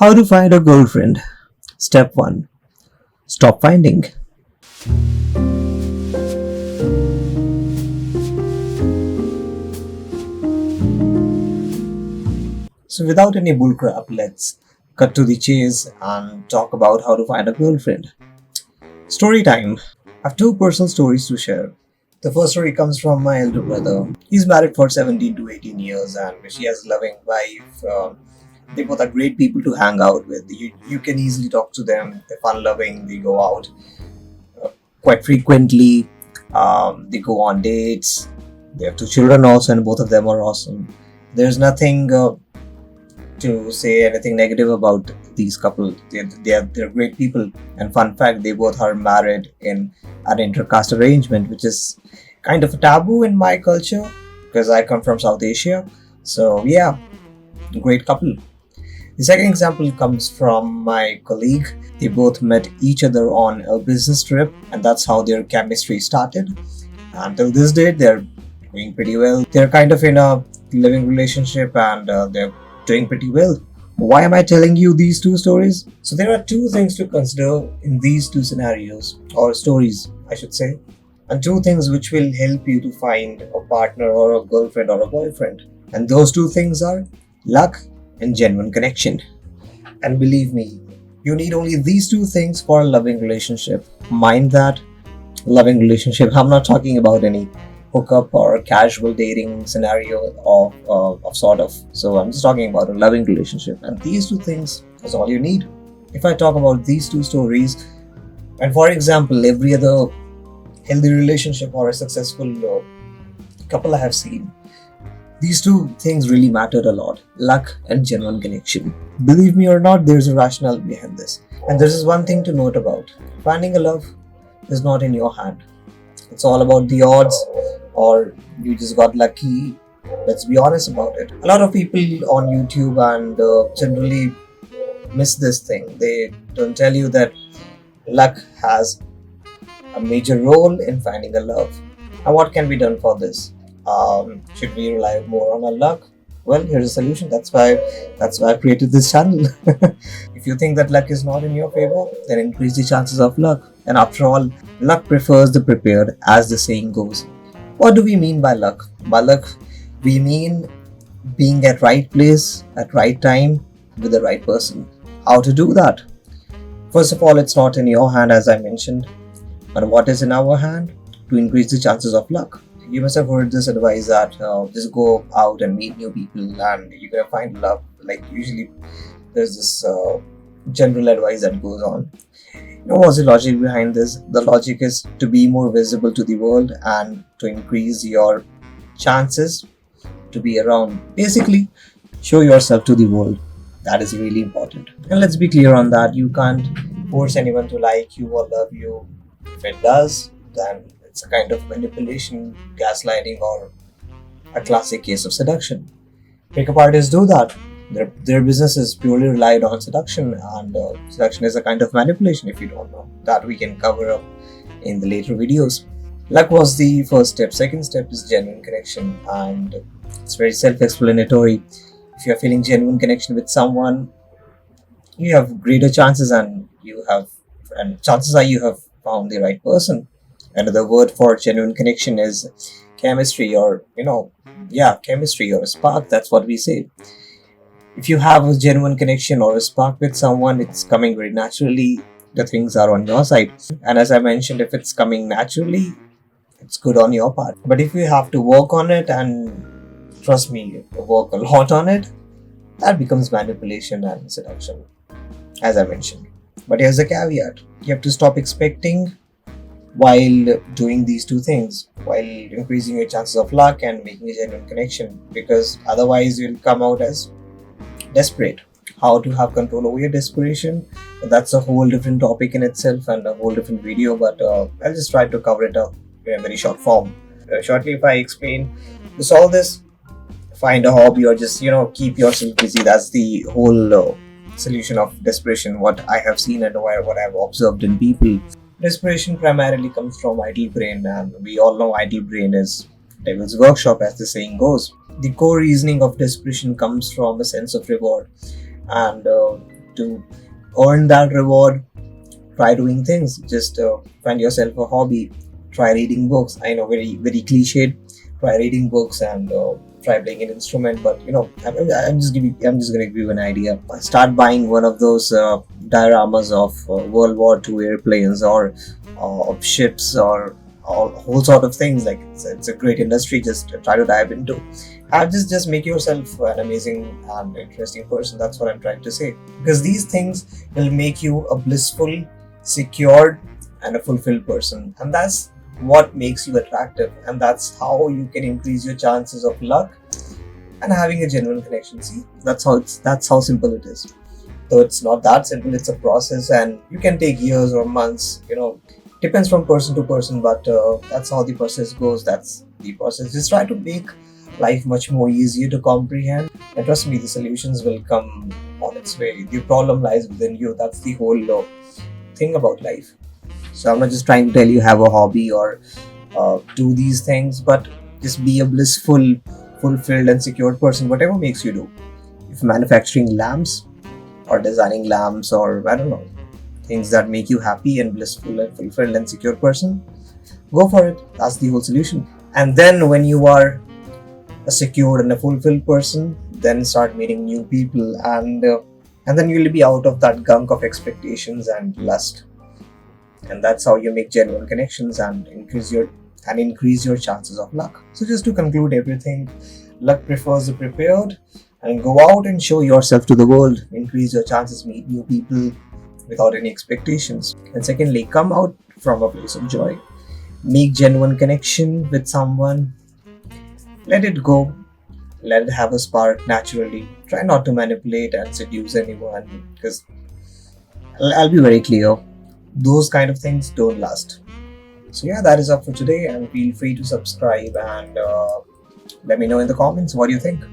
How to find a girlfriend. Step 1. Stop finding. So, without any bullcrap, let's cut to the chase and talk about how to find a girlfriend. Story time. I have two personal stories to share. The first story comes from my elder brother. He's married for 17 to 18 years and she has a loving wife. They both are great people to hang out with. You can easily talk to them. They're fun loving. They go out quite frequently. They go on dates. They have two children also, and both of them are awesome. There's nothing to say anything negative about these couple. They're great people. And fun fact, they both are married in an intercaste arrangement, which is kind of a taboo in my culture because I come from South Asia. So yeah, great couple. The second example comes from my colleague. They both met each other on a business trip, and that's how their chemistry started. Until this date, they're doing pretty well. They're kind of in a living relationship and they're doing pretty well. Why am I telling you these two stories? So, there are two things to consider in these two scenarios, or stories, I should say, and two things which will help you to find a partner or a girlfriend or a boyfriend. And those two things are luck and genuine connection. And believe me, you need only these two things for a loving relationship. Mind that, loving relationship. I'm not talking about any hookup or casual dating scenario of sort of. So I'm just talking about a loving relationship. And these two things is all you need. If I talk about these two stories, and for example, every other healthy relationship or a successful couple I have seen, these two things really mattered a lot: luck and genuine connection. Believe me or not, there's a rationale behind this. And this is one thing to note about: finding a love is not in your hand. It's all about the odds, or you just got lucky. Let's be honest about it. A lot of people on YouTube and generally miss this thing. They don't tell you that luck has a major role in finding a love. And what can be done for this? Should we rely more on our luck? Well, here's a solution. That's why I created this channel. If you think that luck is not in your favor, then increase the chances of luck. And after all, luck prefers the prepared, as the saying goes. What do we mean by luck? By luck, we mean being at right place at right time with the right person. How to do that? First of all, it's not in your hand, as I mentioned. But what is in our hand? To increase the chances of luck. You must have heard this advice that just go out and meet new people and you're gonna find love. Like usually, there's this general advice that goes on. You know what's the logic behind this? The logic is to be more visible to the world and to increase your chances to be around. Basically, show yourself to the world. That is really important. And let's be clear on that. You can't force anyone to like you or love you. If it does, then it's a kind of manipulation, gaslighting, or a classic case of seduction. Pickup artists do that. Their business is purely relied on seduction, and seduction is a kind of manipulation, if you don't know. That we can cover up in the later videos. Luck was the first step. Second step is genuine connection, and it's very self-explanatory. If you're feeling genuine connection with someone, you have greater chances, and chances are you have found the right person. Another word for genuine connection is chemistry, or chemistry or a spark. That's what we say. If you have a genuine connection or a spark with someone, it's coming very naturally. The things are on your side. And as I mentioned, if it's coming naturally, it's good on your part. But if you have to work on it, and trust me, work a lot on it, that becomes manipulation and seduction, as I mentioned. But here's a caveat: you have to stop expecting while doing these two things, while increasing your chances of luck and making a genuine connection, because otherwise you'll come out as desperate. How to have control over your desperation, that's a whole different topic in itself and a whole different video, but I'll just try to cover it up in a very short form. Shortly, if I explain to solve this, find a hobby or just keep yourself busy. That's the whole solution of desperation, what I have seen and what I've observed in people. Desperation primarily comes from idle brain, and we all know idle brain is devil's workshop, as the saying goes. The core reasoning of desperation comes from a sense of reward, and to earn that reward, try doing things. Just find yourself a hobby. Try reading books. I know, very very cliched. Try reading books and try playing an instrument. But I'm just gonna give you an idea. Start buying one of those dioramas of World War II airplanes, or of ships, or all whole sort of things. Like it's a great industry. Just try to dive into. Just make yourself an amazing and interesting person. That's what I'm trying to say. Because these things will make you a blissful, secured, and a fulfilled person, and that's what makes you attractive, and that's how you can increase your chances of luck and having a genuine connection. See, that's how simple it is. So it's not that simple. It's a process, and you can take years or months. Depends from person to person, but that's how the process goes. That's the process. Just try to make life much more easier to comprehend, and trust me, the solutions will come on its way. The problem lies within you. That's the whole thing about life. So I'm not just trying to tell you have a hobby or do these things, but just be a blissful, fulfilled, and secured person. Whatever makes you do. If manufacturing lamps or designing lamps, or I don't know, things that make you happy and blissful and fulfilled and secure person, go for it. That's the whole solution. And then when you are a secured and a fulfilled person, then start meeting new people, and then you'll be out of that gunk of expectations and lust. And that's how you make genuine connections and increase your chances of luck. So just to conclude everything, luck prefers the prepared, and go out and show yourself to the world. Increase your chances, meet new people without any expectations. And secondly, come out from a place of joy. Make genuine connection with someone. Let it go. Let it have a spark naturally. Try not to manipulate and seduce anyone, because I'll be very clear, those kind of things don't last. So yeah, that is up for today, and feel free to subscribe and let me know in the comments what you think.